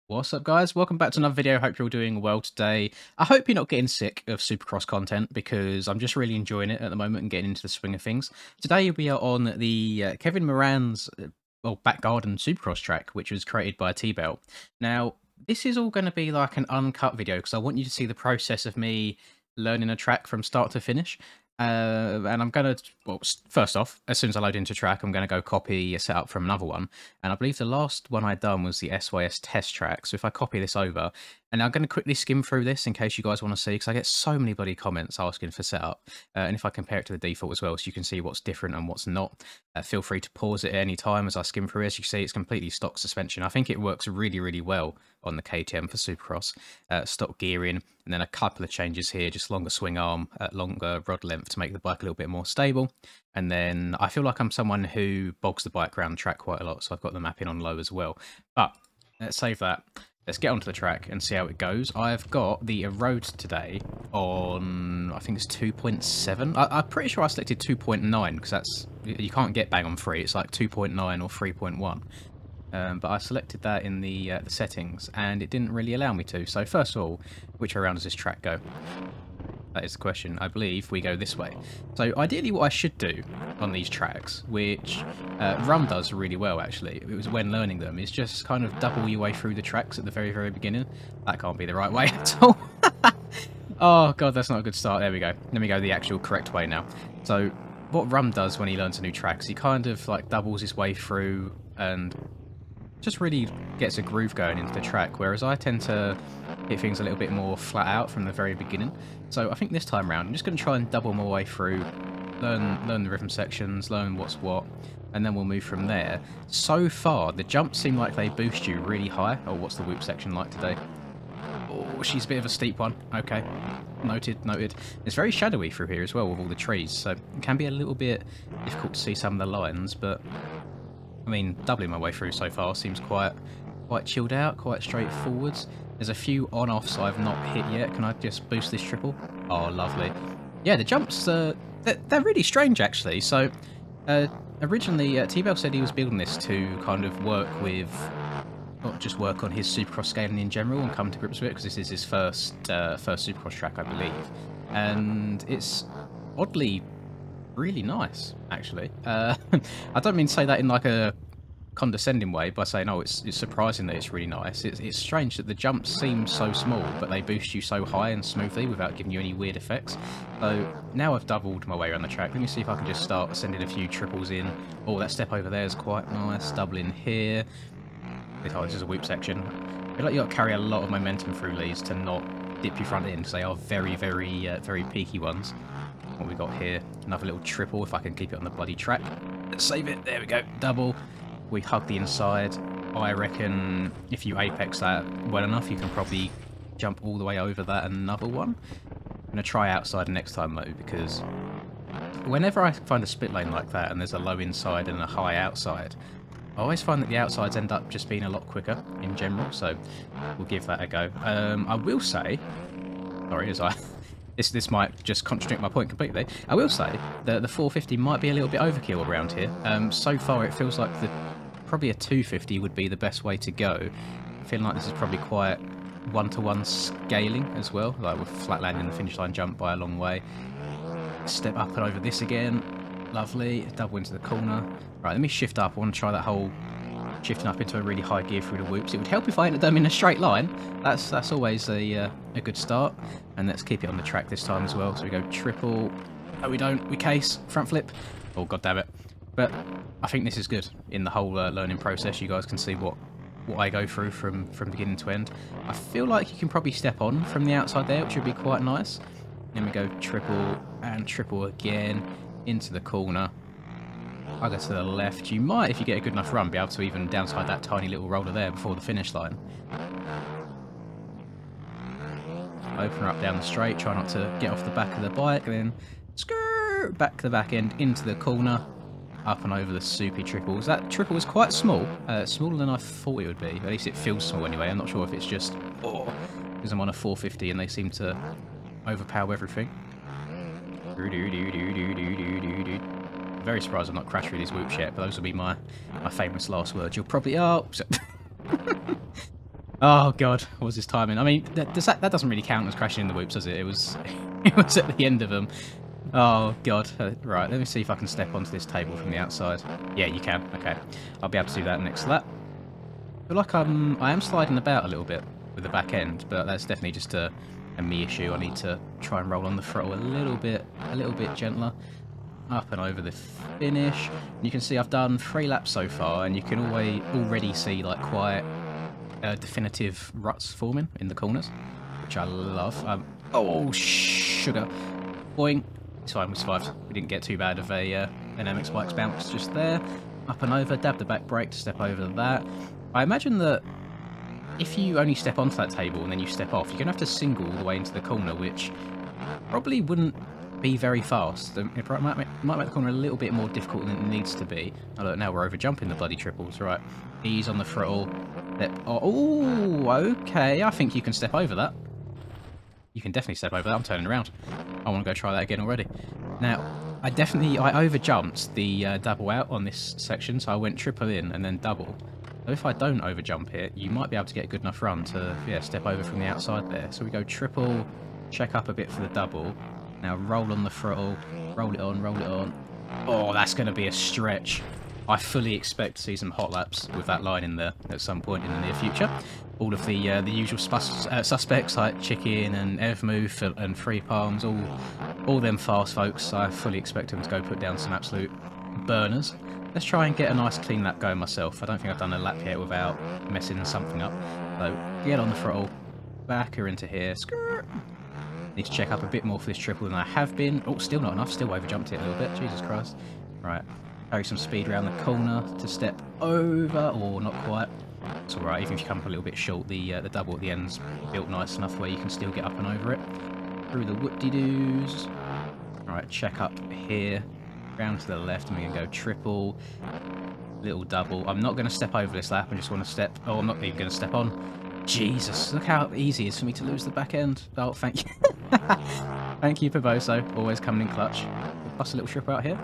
What's up, guys? Welcome back to another video. Hope you're all doing well today. I hope you're not getting sick of Supercross content because I'm just really enjoying it at the moment and getting into the swing of things. Today we are on the Kevin Moranz back garden Supercross track, which was created by T-Belt. Now, this is all going to be like an uncut video because I want you to see the process of me learning a track from start to finish. And I'm going to, well, first off, as soon as I load into track, I'm going to go copy a setup from another one. And I believe the last one I'd done was the SYS test track. So if I copy this over, and I'm going to quickly skim through this in case you guys want to see, because I get so many bloody comments asking for setup. And if I compare it to the default as well, so you can see what's different and what's not, feel free to pause it at any time as I skim through. As you can see, it's completely stock suspension. I think it works really, really well on the KTM for Supercross. Stock gearing, and then a couple of changes here, just longer swing arm, longer rod length to make the bike a little bit more stable. And then I feel like I'm someone who bogs the bike around the track quite a lot, so I've got the mapping on low as well. But let's save that. Let's get onto the track and see how it goes. I've got the road today on, I think it's 2.7. I'm pretty sure I selected 2.9 because that's, you can't get bang on 3. It's like 2.9 or 3.1. But I selected that in the settings and it didn't really allow me to. So first of all, which way around does this track go? That is the question. I believe we go this way. So ideally what I should do on these tracks, which Rum does really well actually, it was when learning them, is just kind of double your way through the tracks at the very, very beginning. That can't be the right way at all. Oh god, that's not a good start. There we go. Let me go the actual correct way now. So what Rum does when he learns a new track is he kind of like doubles his way through and just really gets a groove going into the track, whereas I tend to hit things a little bit more flat out from the very beginning. So I think this time around I'm just going to try and double my way through, learn the rhythm sections, learn what's what, and then we'll move from there. So far the jumps seem like they boost you really high. Oh, what's the whoop section like today? Oh, she's a bit of a steep one. Okay, noted. It's very shadowy through here as well with all the trees, so it can be a little bit difficult to see some of the lines, but I mean, doubling my way through so far seems quite chilled out, quite straightforward. There's a few on-offs I've not hit yet. Can I just boost this triple? Oh, lovely. Yeah, the jumps, they're really strange, actually. So, originally, T-Bell said he was building this to kind of work with, not just work on his Supercross scaling in general and come to grips with it, because this is his first Supercross track, I believe. And it's oddly really nice, actually. I don't mean to say that in like a condescending way by saying, oh, it's surprising that it's really nice. It's strange that the jumps seem so small, but they boost you so high and smoothly without giving you any weird effects. So now I've doubled my way around the track. Let me see if I can just start sending a few triples in. Oh, that step over there is quite nice. Doubling here. Oh, this is a whoop section. I feel like you got to carry a lot of momentum through these to not dip your front end because they are very, very peaky ones. What we got here? Another little triple if I can keep it on the bloody track. Let's save it. There we go. Double. We hug the inside. I reckon if you apex that well enough, you can probably jump all the way over that another one. I'm going to try outside next time though, because whenever I find a split lane like that and there's a low inside and a high outside, I always find that the outsides end up just being a lot quicker in general, so we'll give that a go. I will say, sorry, as I... This might just contradict my point completely. I will say that the 450 might be a little bit overkill around here. So far it feels like probably a 250 would be the best way to go. I feel like this is probably quite one-to-one scaling as well, like with flat landing the finish line jump by a long way. Step up and over this again. Lovely. Double into the corner. Right, let me shift up. I want to try that whole shifting up into a really high gear through the whoops. It would help if I ended them in a straight line. That's always a good start. And let's keep it on the track this time as well. So we go triple. No, we don't. We case. Front flip. Oh, god damn it. But I think this is good in the whole learning process. You guys can see what I go through from beginning to end. I feel like you can probably step on from the outside there, which would be quite nice. Then we go triple and triple again into the corner. I go to the left. You might, if you get a good enough run, be able to even downside that tiny little roller there before the finish line. Open her up down the straight, try not to get off the back of the bike, then skirt back to the back end into the corner, up and over the soupy triples. That triple was quite small, smaller than I thought it would be. At least it feels small anyway. I'm not sure if it's just because I'm on a 450 and they seem to overpower everything. Very surprised I've not crashed through these whoops yet, but those will be my famous last words. You'll probably... Oh! Oh god, what was his timing? I mean, that doesn't really count as crashing in the whoops, does it? It was it was at the end of them. Oh god. Right, let me see if I can step onto this table from the outside. Yeah, you can. Okay, I'll be able to do that next lap. I feel like I am sliding about a little bit with the back end, but that's definitely just a me issue. I need to try and roll on the throttle a little bit gentler. Up and over the finish. You can see I've done 3 laps so far, and you can already see like quite definitive ruts forming in the corners, which I love. Oh, sugar. Boing. It's fine, we survived. We didn't get too bad of a an MX Bike's bounce just there. Up and over, dab the back brake to step over that. I imagine that if you only step onto that table and then you step off, you're going to have to single all the way into the corner, which probably wouldn't be very fast. It might make the corner a little bit more difficult than it needs to be. Oh, look, now we're over jumping the bloody triples. Right, ease on the throttle. Oh, okay. I think you can step over that. You can definitely step over that. I'm turning around. I want to go try that again already. Now, I over jumped the double out on this section, so I went triple in and then double. So if I don't over jump it, you might be able to get a good enough run to step over from the outside there. So we go triple, check up a bit for the double. Now roll on the throttle, roll it on, roll it on. Oh, that's going to be a stretch. I fully expect to see some hot laps with that line in there at some point in the near future. All of the usual suspects like Chicken and Evmove and Free Palms, all them fast folks, I fully expect them to go put down some absolute burners. Let's try and get a nice clean lap going myself. I don't think I've done a lap yet without messing something up. So get on the throttle, back her into here, skirt. Need to check up a bit more for this triple than I have been. Oh, still not enough. Still overjumped it a little bit. Jesus Christ. Right. Carry some speed around the corner to step over, or not quite. It's alright, even if you come up a little bit short, the double at the end's built nice enough where you can still get up and over it. Through the whoop-de-doos. Right, check up here. Round to the left, and we can go triple. Little double. I'm not going to step over this lap. I just want to step... Oh, I'm not even going to step on. Jesus, look how easy it is for me to lose the back end. Oh, thank you. Thank you, Perboso. Always coming in clutch. Plus a little trip out here.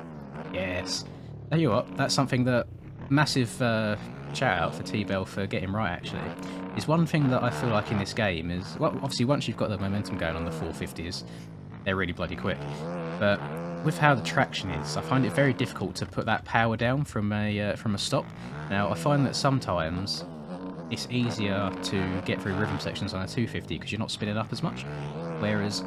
Yes. Tell you what, that's something that... Massive shout out for T-Bell for getting right, actually. Is one thing that I feel like in this game is... Well, obviously, once you've got the momentum going on the 450s, they're really bloody quick. But with how the traction is, I find it very difficult to put that power down from a stop. Now, I find that sometimes... it's easier to get through rhythm sections on a 250 because you're not spinning up as much. Whereas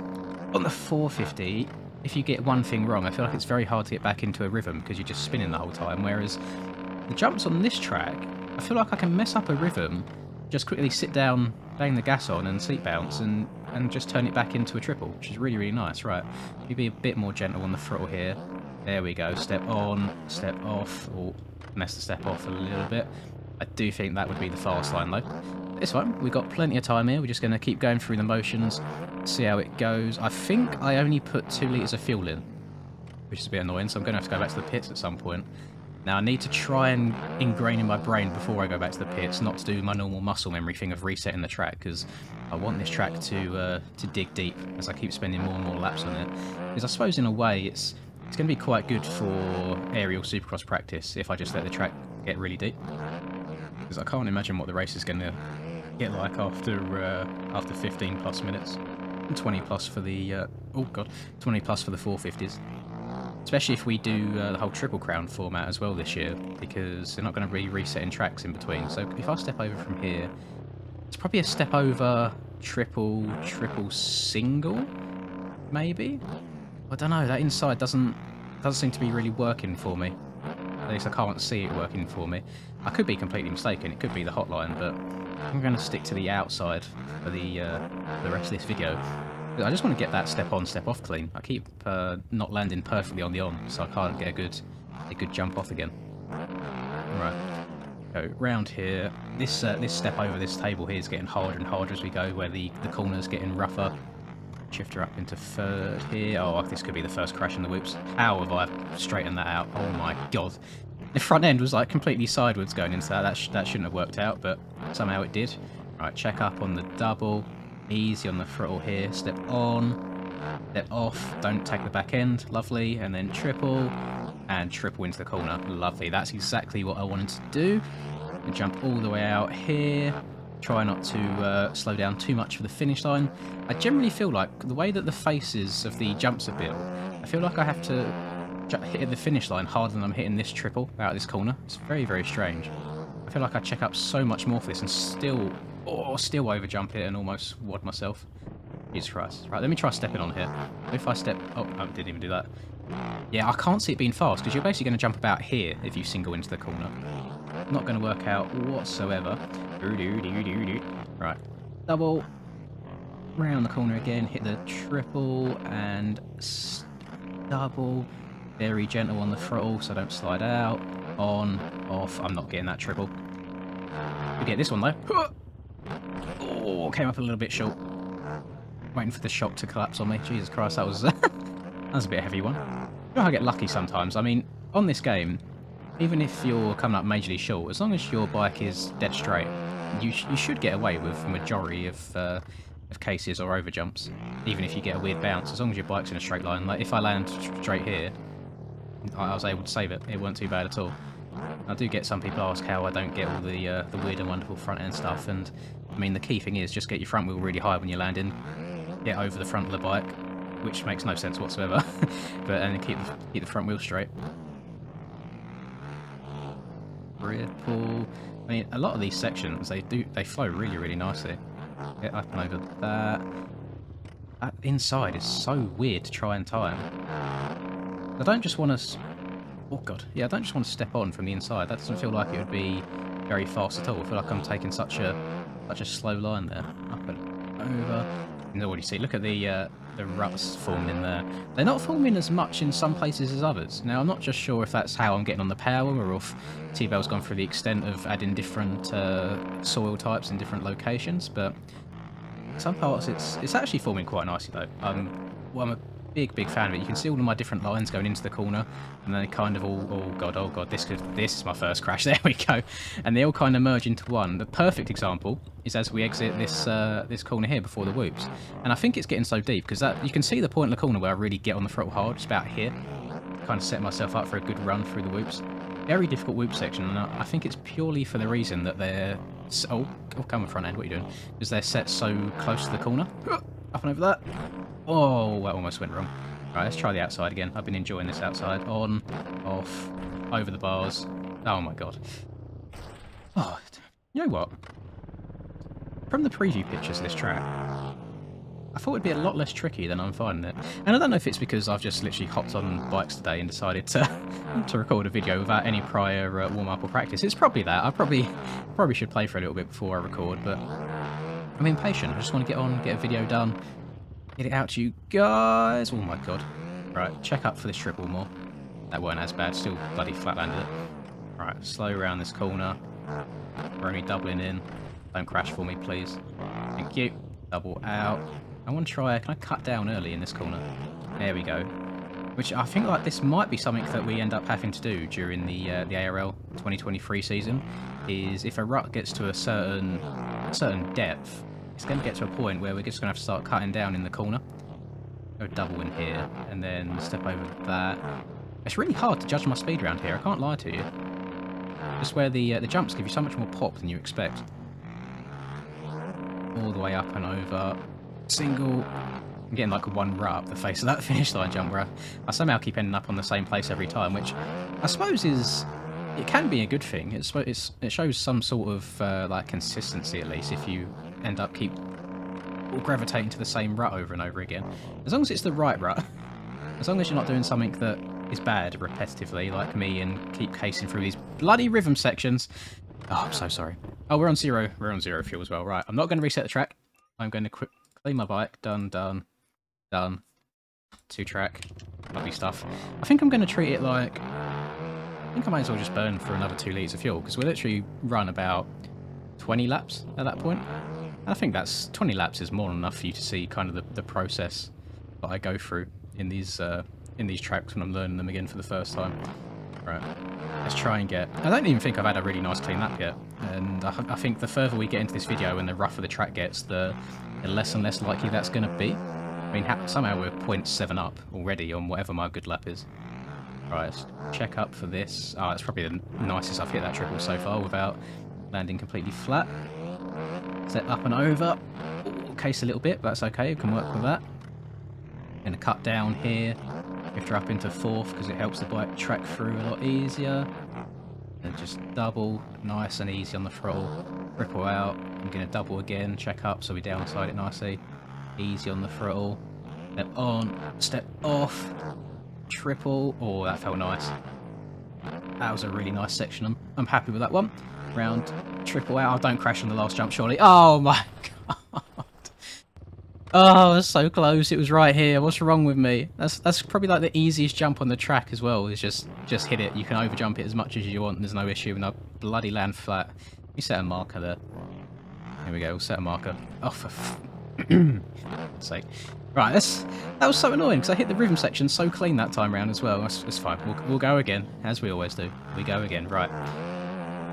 on the 450, if you get one thing wrong, I feel like it's very hard to get back into a rhythm because you're just spinning the whole time. Whereas the jumps on this track, I feel like I can mess up a rhythm, just quickly sit down, bang the gas on and seat bounce and just turn it back into a triple, which is really, really nice. Right, you be a bit more gentle on the throttle here. There we go. Step on, step off, or mess the step off a little bit. I do think that would be the fast line though. This one, we've got plenty of time here. We're just going to keep going through the motions, see how it goes. I think I only put 2 litres of fuel in, which is a bit annoying, so I'm going to have to go back to the pits at some point. Now I need to try and ingrain in my brain before I go back to the pits, not to do my normal muscle memory thing of resetting the track, because I want this track to dig deep as I keep spending more and more laps on it. Because I suppose in a way it's going to be quite good for aerial supercross practice if I just let the track get really deep. Because I can't imagine what the race is going to get like after 15 plus minutes, and 20 plus for the 20 plus for the 450s. Especially if we do the whole Triple Crown format as well this year, because they're not going to be resetting tracks in between. So if I step over from here, it's probably a step over triple single, maybe. I don't know. That inside doesn't seem to be really working for me. At least I can't see it working for me. I could be completely mistaken. It could be the hotline, but I'm going to stick to the outside for the rest of this video. I just want to get that step on, step off clean. I keep not landing perfectly on the on, so I can't get a good jump off again. Right, go round here. This step over this table here is getting harder and harder as we go, where the corner's getting rougher. Shift her up into third here. Oh, this could be the first crash in the whoops. How have I straightened that out? Oh my god. The front end was like completely sideways going into that. That shouldn't have worked out, but somehow it did. Right, check up on the double. Easy on the throttle here. Step on, step off. Don't take the back end. Lovely. And then triple, and triple into the corner. Lovely. That's exactly what I wanted to do. And jump all the way out here. Try not to slow down too much for the finish line. I generally feel like the way that the faces of the jumps are built, I feel like I have to hit the finish line harder than I'm hitting this triple out of this corner. It's very, very strange. I feel like I check up so much more for this and still over jump it and almost wad myself. Jesus Christ. Right, let me try stepping on here. If I step... Oh, I didn't even do that. Yeah, I can't see it being fast because you're basically going to jump about here if you single into the corner. Not going to work out whatsoever. Right, double. Round the corner again, hit the triple and double. Very gentle on the throttle so I don't slide out. On, off. I'm not getting that triple. We get this one though. Oh, came up a little bit short. Waiting for the shock to collapse on me. Jesus Christ, that was that was a bit heavy one. You know, I get lucky sometimes. I mean, on this game, even if you're coming up majorly short, as long as your bike is dead straight, you should get away with the majority of cases or overjumps. Even if you get a weird bounce, as long as your bike's in a straight line. Like if I land straight here, I was able to save it. It wasn't too bad at all. I do get some people ask how I don't get all the weird and wonderful front end stuff, and I mean the key thing is just get your front wheel really high when you're landing, get over the front of the bike, which makes no sense whatsoever, and keep the front wheel straight. Ripple. I mean, a lot of these sections they flow really, really nicely. Get up and over that. That inside is so weird to try and time. I don't just want to. Oh god, yeah, I don't just want to step on from the inside. That doesn't feel like it would be very fast at all. I feel like I'm taking such a slow line there. Up and over. You can already see. Look at the ruts forming there. They're not forming as much in some places as others. Now, I'm not just sure if that's how I'm getting on the power, or if T-Bell's gone through the extent of adding different soil types in different locations, but some parts it's actually forming quite nicely though. Well, I'm a big fan of it. You can see all of my different lines going into the corner, and then they kind of all, oh god, this is my first crash. There we go, and they all kind of merge into one. The perfect example is as we exit this corner here before the whoops, and I think it's getting so deep because that you can see the point in the corner where I really get on the throttle hard. It's about here, kind of set myself up for a good run through the whoops. Very difficult whoop section, and I think it's purely for the reason that they're come on front end. What are you doing? Because they're set so close to the corner. Up and over that. Oh, that almost went wrong. Right, let's try the outside again. I've been enjoying this outside. On, off, over the bars. Oh my god. Oh, you know what? From the preview pictures of this track, I thought it'd be a lot less tricky than I'm finding it. And I don't know if it's because I've just literally hopped on bikes today and decided to record a video without any prior warm-up or practice. It's probably that. I probably should play for a little bit before I record, but I'm impatient. I just want to get on, get a video done, get it out to you guys. Oh my god. Right, check up for this triple more. That weren't as bad, still bloody flat landed it. Right, slow around this corner. We're only doubling in. Don't crash for me, please. Thank you. Double out. I want to try, can I cut down early in this corner? There we go. Which I think like this might be something that we end up having to do during the ARL 2023 season, is if a rut gets to a certain depth, it's going to get to a point where we're just going to have to start cutting down in the corner. Go double in here, and then step over that. It's really hard to judge my speed around here, I can't lie to you. Just where the jumps give you so much more pop than you expect. All the way up and over. Single. I'm getting like one rut up the face of that finish line jump where I somehow keep ending up on the same place every time, which I suppose it can be a good thing. It shows some sort of like consistency, at least, if you end up gravitating to the same rut over and over again. As long as it's the right rut, as long as you're not doing something that is bad repetitively like me and keep casing through these bloody rhythm sections. Oh, I'm so sorry. Oh, we're on zero fuel as well. Right, I'm not going to reset the track. I'm going to clean my bike. Done. 2 track. Lovely stuff. I think I'm going to treat it like... I think I might as well just burn for another 2 litres of fuel, because we'll literally run about 20 laps at that point. And I think that's 20 laps is more than enough for you to see kind of the process that I go through in these tracks when I'm learning them again for the first time. Right, let's try and get... I don't even think I've had a really nice clean lap yet, and I think the further we get into this video and the rougher the track gets, the less and less likely that's going to be. I mean, somehow we're 0.7 up already on whatever my good lap is. Right, let's check up for this. Oh, it's probably the nicest I've hit that triple so far without landing completely flat. Step up and over. Ooh, case a little bit, but that's okay. We can work with that. Going to cut down here. Lift her up into 4th because it helps the bike track through a lot easier. And just double, nice and easy on the throttle. Ripple out. I'm going to double again, check up so we downside it nicely. Easy on the throttle. Step on, step off. Triple. Oh, that felt nice. That was a really nice section. I'm happy with that one. Round, triple out. Oh, don't crash on the last jump, surely. Oh my god. Oh, it was so close. It was right here. What's wrong with me? That's probably like the easiest jump on the track as well. Is just hit it. You can overjump it as much as you want. There's no issue, and I bloody land flat. You set a marker there. Here we go. We'll set a marker. Oh, for God's sake. Right, that was so annoying because I hit the rhythm section so clean that time round as well. It's fine. We'll go again, as we always do. We go again. Right.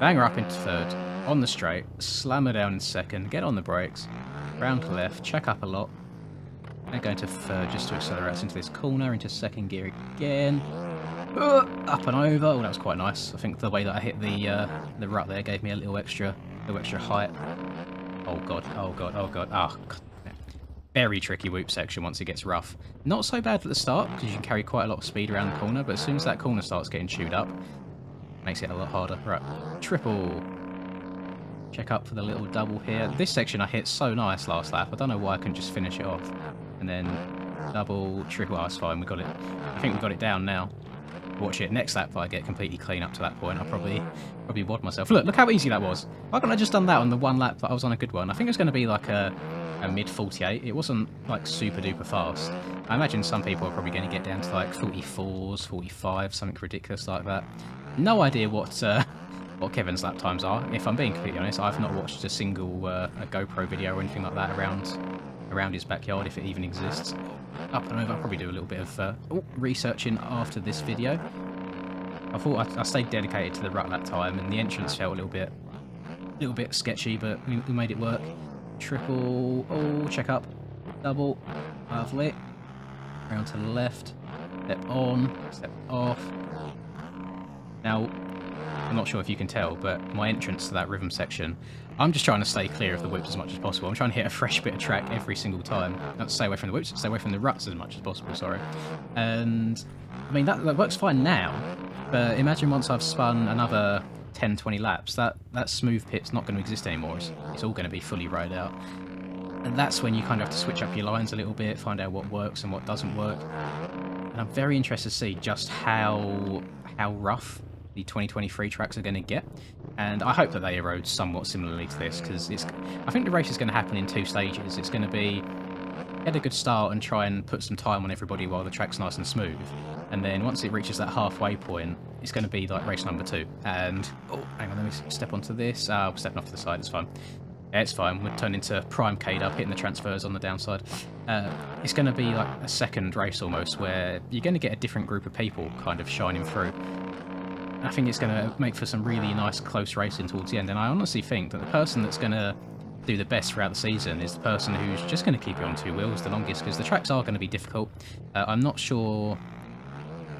Bang her up into 3rd. On the straight. Slam her down in 2nd. Get on the brakes. Round to left. Check up a lot. And go into 3rd just to accelerate into this corner. Into 2nd gear again. Up and over. Oh, that was quite nice. I think the way that I hit the rut there gave me a little extra height. Oh god. Oh god. Oh god. Oh god. Very tricky whoop section once it gets rough. Not so bad at the start because you can carry quite a lot of speed around the corner, but as soon as that corner starts getting chewed up, makes it a lot harder. Right, triple. Check up for the little double here. This section I hit so nice last lap. I don't know why I couldn't just finish it off. And then double, triple. Oh, it's fine. We got it. I think we got it down now. Watch it. Next lap, if I get completely clean up to that point, I'll probably wad myself. Look how easy that was. Why couldn't I just done that on the one lap that I was on a good one? I think it was going to be like a mid 48. It wasn't like super duper fast. I imagine some people are probably going to get down to like 44s, 45, something ridiculous like that. No idea what Kevin's lap times are. If I'm being completely honest, I've not watched a single a GoPro video or anything like that around his backyard, if it even exists. Up and over. I'll probably do a little bit of researching after this video. I thought I stayed dedicated to the rut that time, and the entrance felt a little bit sketchy, but we made it work. Triple, oh, check up, double, lovely, round to the left, step on, step off. Now, I'm not sure if you can tell, but my entrance to that rhythm section, I'm just trying to stay clear of the whips as much as possible. I'm trying to hit a fresh bit of track every single time. Not to stay away from the whips, stay away from the ruts as much as possible, sorry. And, I mean, that works fine now, but imagine once I've spun another 10, 20 laps, that smooth pit's not going to exist anymore. It's all going to be fully rode out. And that's when you kind of have to switch up your lines a little bit, find out what works and what doesn't work. And I'm very interested to see just how rough the 2023 tracks are going to get. And I hope that they erode somewhat similarly to this, because I think the race is going to happen in 2 stages. It's going to be get a good start and try and put some time on everybody while the track's nice and smooth. And then once it reaches that halfway point, it's going to be like race number 2. And, oh, hang on, let me step onto this. I'm stepping off to the side, it's fine. Yeah, it's fine. We'll turn into prime K'd up, hitting the transfers on the downside. It's going to be like a second race almost, where you're going to get a different group of people kind of shining through. I think it's going to make for some really nice close racing towards the end. And I honestly think that the person that's going to do the best throughout the season is the person who's just going to keep it on 2 wheels the longest, because the tracks are going to be difficult. I'm not sure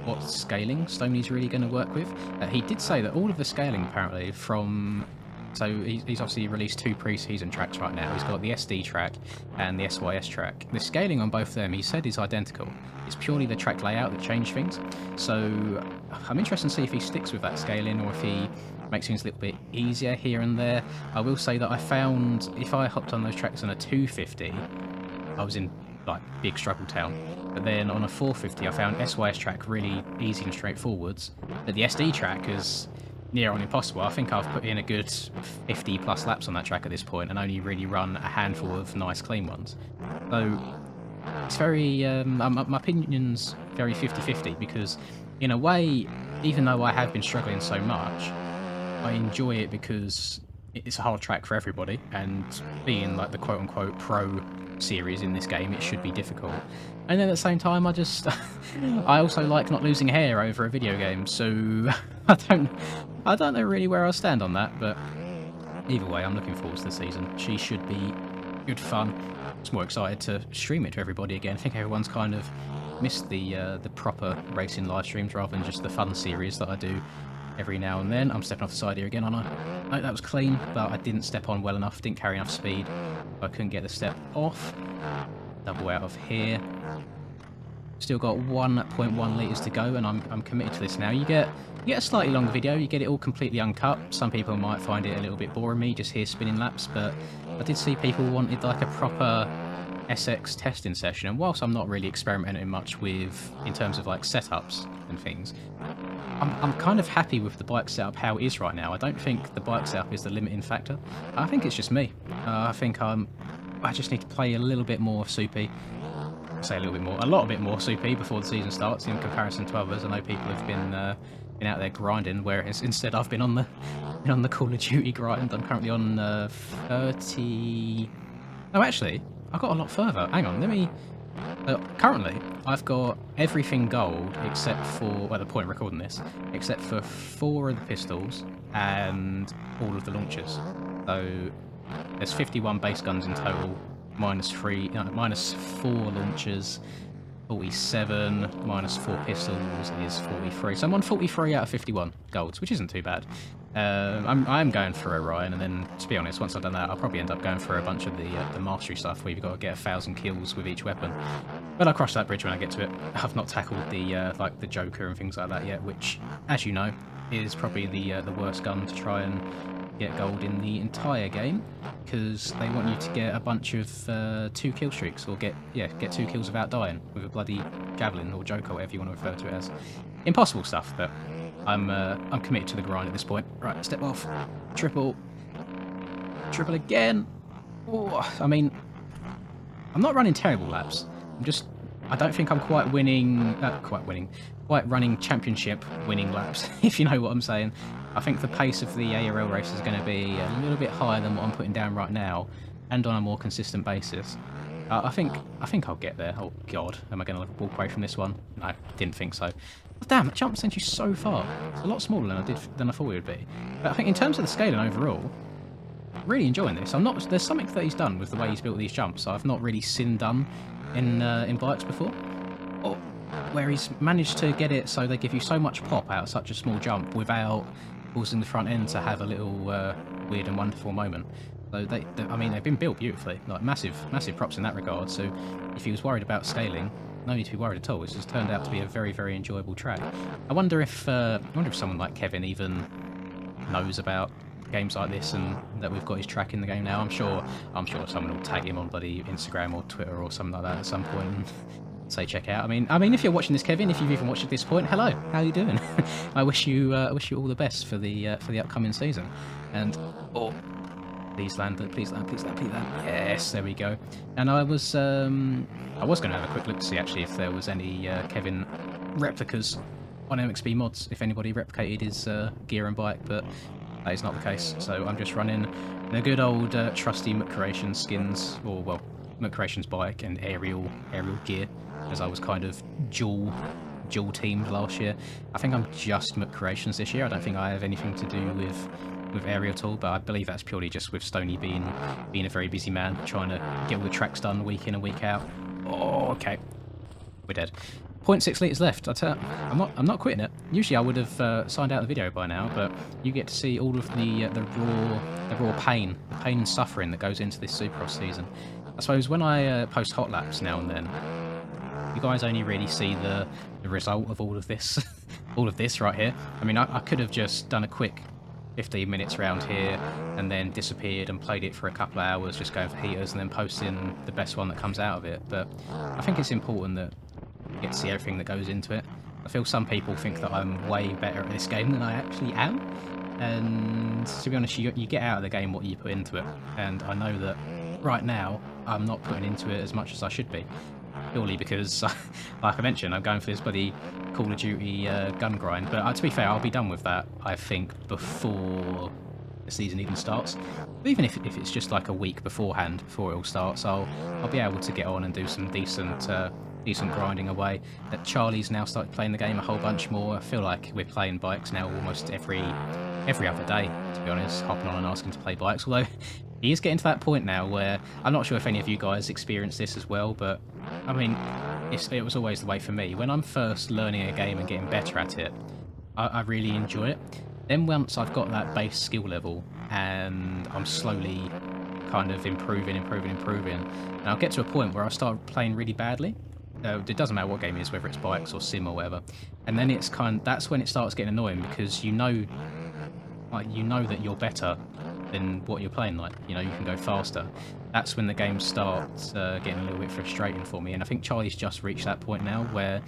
what scaling Stoney's really going to work with. He did say that all of the scaling apparently from... So he's obviously released 2 pre-season tracks right now. He's got the SD track and the SYS track. The scaling on both of them, he said, is identical. It's purely the track layout that changed things. So I'm interested to see if he sticks with that scaling or if he makes things a little bit easier here and there. I will say that I found if I hopped on those tracks on a 250, I was in like big struggle town. But then on a 450, I found SYS track really easy and straightforwards. But the SD track is near on impossible. I think I've put in a good 50 plus laps on that track at this point and only really run a handful of nice clean ones. So it's very, my opinion's very 50-50, because in a way, even though I have been struggling so much, I enjoy it because it's a hard track for everybody, and being like the quote-unquote pro series in this game, it should be difficult. And then at the same time, I also like not losing hair over a video game, so I don't know really where I'll stand on that, but either way, I'm looking forward to the season. She should be good fun. I'm more excited to stream it to everybody again. I think everyone's kind of missed the proper racing live streams rather than just the fun series that I do every now and then. I'm stepping off the side here again, aren't I? No, that was clean, but I didn't step on well enough, didn't carry enough speed. I couldn't get the step off. Double out of here. Still got 1.1 litres to go, and I'm committed to this now. You get a slightly longer video, you get it all completely uncut. Some people might find it a little bit boring, me just here spinning laps, but I did see people wanted like a proper SX testing session, and whilst I'm not really experimenting much with, in terms of like setups and things, I'm kind of happy with the bike setup how it is right now. I don't think the bike setup is the limiting factor. I think it's just me. I think I just need to play a little bit more soupy. Say a little bit more, a lot bit more soupy before the season starts in comparison to others. I know people have been out there grinding, whereas instead I've been on the Call of Duty grind. I'm currently on 30. Oh, actually, I got a lot further. Hang on, let me. Currently, I've got everything gold except for, well, the point of recording this, except for 4 of the pistols and all of the launchers. So there's 51 base guns in total. Minus 4 launchers, 47, minus 4 pistols is 43. So I'm on 43 out of 51 golds, which isn't too bad. I'm going for Orion, and then, to be honest, once I've done that, I'll probably end up going for a bunch of the mastery stuff, where you've got to get 1,000 kills with each weapon. But I'll cross that bridge when I get to it. I've not tackled the like the Joker and things like that yet, which, as you know, is probably the worst gun to try and get gold in the entire game, because they want you to get a bunch of 2 kill streaks, or get 2 kills without dying with a bloody javelin or joker, whatever you want to refer to it as. Impossible stuff, but I'm committed to the grind at this point. Right, step off, triple again. Oh, I mean, I'm not running terrible laps. I don't think I'm quite running championship winning laps, if you know what I'm saying. I think the pace of the ARL race is going to be a little bit higher than what I'm putting down right now, and on a more consistent basis. I think I'll get there. Oh god, am I going to walk away from this one? No, didn't think so. Oh, damn, that jump sent you so far. It's a lot smaller than I thought it would be. But I think in terms of the scaling overall, really enjoying this. There's something that he's done with the way he's built these jumps I've not really seen done in bikes before. Or where he's managed to get it so they give you so much pop out of such a small jump without causing the front end to have a little weird and wonderful moment. So I mean, they've been built beautifully, like massive props in that regard. So if he was worried about scaling, no need to be worried at all. It's just turned out to be a very, very enjoyable track. I wonder if someone like Kevin even knows about games like this, and that we've got his track in the game now. I'm sure someone will tag him on bloody Instagram or Twitter or something like that at some point and say check out. I mean, if you're watching this, Kevin, if you've even watched at this point, hello, how are you doing? I wish you all the best for the upcoming season. And please land. Yes, there we go. And I was going to have a quick look to see actually if there was any Kevin replicas on MXB mods, if anybody replicated his gear and bike, but that is not the case. So I'm just running the good old trusty McCreation skins, or well, McCreation's bike and aerial gear, as I was kind of dual teamed last year. I think I'm just McCreations this year. I don't think I have anything to do with aerial at all, but I believe that's purely just with Stoney being a very busy man, trying to get all the tracks done week in and week out. Oh, okay, we're dead. 0.6 litres left. I'm not quitting it. Usually I would have signed out the video by now, but you get to see all of the raw pain, the pain and suffering that goes into this Supercross season. I suppose when I post hot laps now and then, you guys only really see the result of all of this, all of this right here. I mean, I could have just done a quick 15 minutes around here and then disappeared and played it for a couple of hours, just going for heaters and then posting the best one that comes out of it. But I think it's important that you get to see everything that goes into it. I feel some people think that I'm way better at this game than I actually am, and to be honest, you get out of the game what you put into it, and I know that right now I'm not putting into it as much as I should be, purely because, like I mentioned, I'm going for this bloody Call of Duty gun grind. But to be fair, I'll be done with that, I think, before the season even starts. But even if it's just like a week beforehand, before it all starts, I'll be able to get on and do some decent grinding away. That Charlie's now started playing the game a whole bunch more. I feel like we're playing bikes now almost every other day, to be honest, hopping on and asking to play bikes. Although he is getting to that point now where I'm not sure if any of you guys experienced this as well, but I mean, it was always the way for me. When I'm first learning a game and getting better at it, I really enjoy it. Then once I've got that base skill level and I'm slowly kind of improving, and I'll get to a point where I start playing really badly. It doesn't matter what game it is, whether it's bikes or sim or whatever. And then that's when it starts getting annoying because you know that you're better than what you're playing like. You know, you can go faster. That's when the game starts getting a little bit frustrating for me. And I think Charlie's just reached that point now where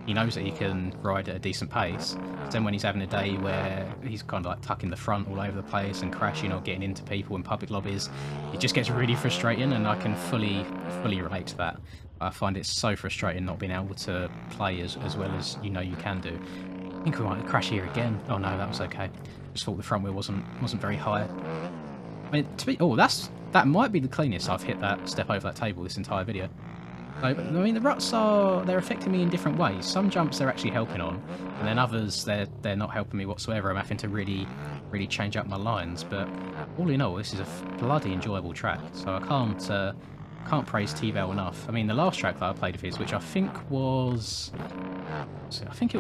he knows that he can ride at a decent pace. Then when he's having a day where he's kind of like tucking the front all over the place and crashing or getting into people in public lobbies, it just gets really frustrating, and I can fully relate to that. I find it so frustrating not being able to play as well as you know you can do. I think we might crash here again. Oh no, that was okay. Just thought the front wheel wasn't very high. I mean, that might be the cleanest I've hit that step over that table this entire video. I mean, the ruts they're affecting me in different ways. Some jumps they're actually helping on, and then others they're not helping me whatsoever. I'm having to really change up my lines. But all in all, this is a bloody enjoyable track. So I can't praise T-Bell enough. I mean, the last track that I played of his, which I think it was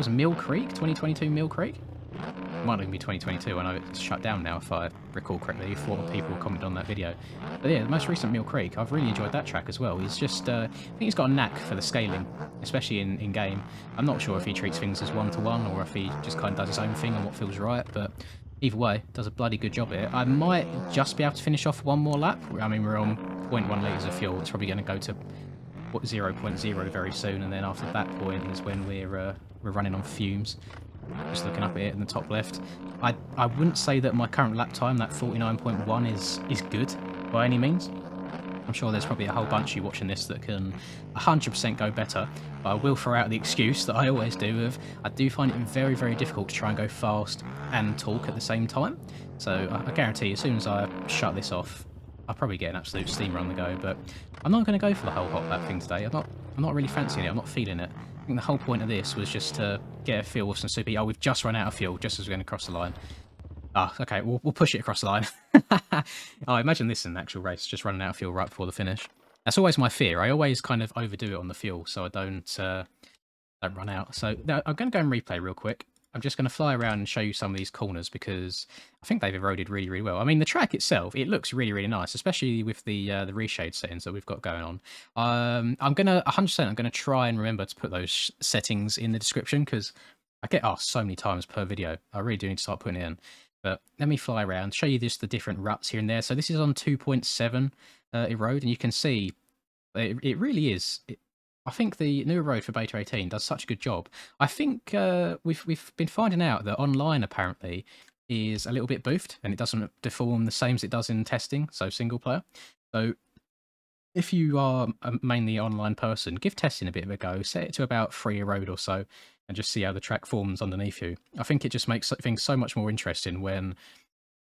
Mill Creek, 2022 Mill Creek. It might even be 2022. I know it's shut down now, if I recall correctly. A lot of people commented on that video. But yeah, the most recent Mill Creek, I've really enjoyed that track as well. He's just, I think he's got a knack for the scaling, especially in game. I'm not sure if he treats things as one-to-one or if he just kind of does his own thing and what feels right, but either way, does a bloody good job here. I might just be able to finish off one more lap. I mean, we're on 0.1 litres of fuel. It's probably going to go to 0.0 very soon, and then after that point is when we're running on fumes. Just looking up at it in the top left. I wouldn't say that my current lap time, that 49.1, is good by any means. I'm sure there's probably a whole bunch of you watching this that can 100% go better, but I will throw out the excuse that I always do of I do find it very difficult to try and go fast and talk at the same time. So I guarantee as soon as I shut this off, I'll probably get an absolute steamer on the go, but I'm not going to go for the whole hot lap thing today. I'm not really fancying it. I'm not feeling it. I think the whole point of this was just to get a feel with some super. Oh, we've just run out of fuel just as we're going to cross the line. Ah, okay, we'll push it across the line. Oh, imagine this in an actual race, just running out of fuel right before the finish. That's always my fear. I always kind of overdo it on the fuel, so I don't run out. So now I'm going to go and replay real quick. I'm just going to fly around and show you some of these corners because I think they've eroded really well. I mean, the track itself, it looks really nice, especially with the reshade settings that we've got going on. I'm going to 100%. I'm going to try and remember to put those settings in the description because I get asked so many times per video. I really do need to start putting it in. But let me fly around, show you just the different ruts here and there. So this is on 2.7 erode, and you can see it really is. I think the new road for Beta 18 does such a good job. I think we've been finding out that online apparently is a little bit boofed and it doesn't deform the same as it does in testing, so single player. So if you are a mainly online person, give testing a bit of a go. Set it to about 3 erode or so and just see how the track forms underneath you. I think it just makes things so much more interesting when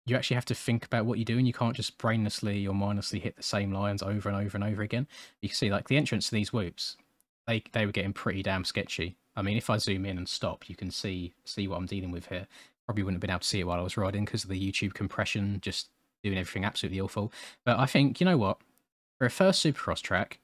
you actually have to think about what you do and you can't just brainlessly or mindlessly hit the same lines over and over again. You can see like the entrance to these whoops, they were getting pretty damn sketchy. I mean, if I zoom in and stop, you can see what I'm dealing with here. Probably wouldn't have been able to see it while I was riding because of the YouTube compression, just doing everything absolutely awful. But I think, you know what? For a first Supercross track,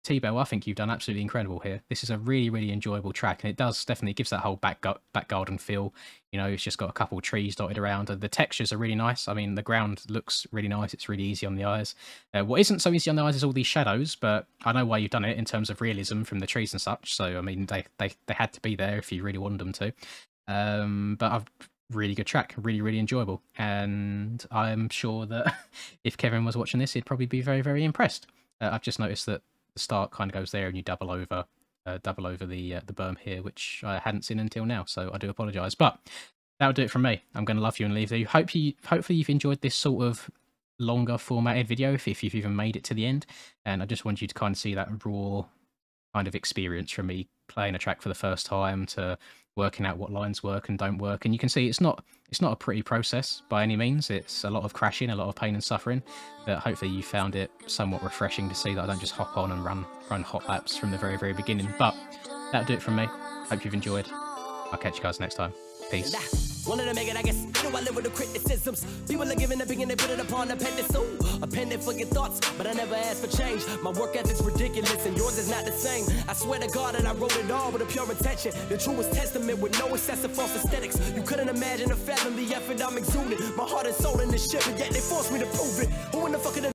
T-Bell, I think you've done absolutely incredible here. This is a really enjoyable track, and it definitely gives that whole back garden feel. You know, it's just got a couple of trees dotted around, and the textures are really nice. I mean, the ground looks really nice. It's really easy on the eyes. What isn't so easy on the eyes is all these shadows, but I know why you've done it in terms of realism from the trees and such. So, I mean, they had to be there if you really wanted them to. But I've really good track, really enjoyable, and I'm sure that if Kevin was watching this, he'd probably be very impressed. I've just noticed that the start kind of goes there and you double over the berm here, which I hadn't seen until now, so I do apologise. But that'll do it from me. I'm going to love you and leave you. Hopefully you've enjoyed this sort of longer formatted video if you've even made it to the end, and I just want you to kind of see that raw kind of experience from me playing a track for the first time to working out what lines work and don't work. And you can see it's not a pretty process by any means. It's a lot of crashing, a lot of pain and suffering, but hopefully you found it somewhat refreshing to see that I don't just hop on and run hot laps from the very beginning. But that'll do it from me. Hope you've enjoyed. I'll catch you guys next time. Peace. Wanted to make it, I guess. You know I live with the criticisms. People are giving opinion, they put it upon a pedestal. A pen for your thoughts, but I never asked for change. My work ethic's ridiculous and yours is not the same. I swear to God that I wrote it all with a pure intention. The truest testament with no excessive false aesthetics. You couldn't imagine or fathom the effort I'm exuding. My heart and soul in this shit, but yet they forced me to prove it. Who in the fuck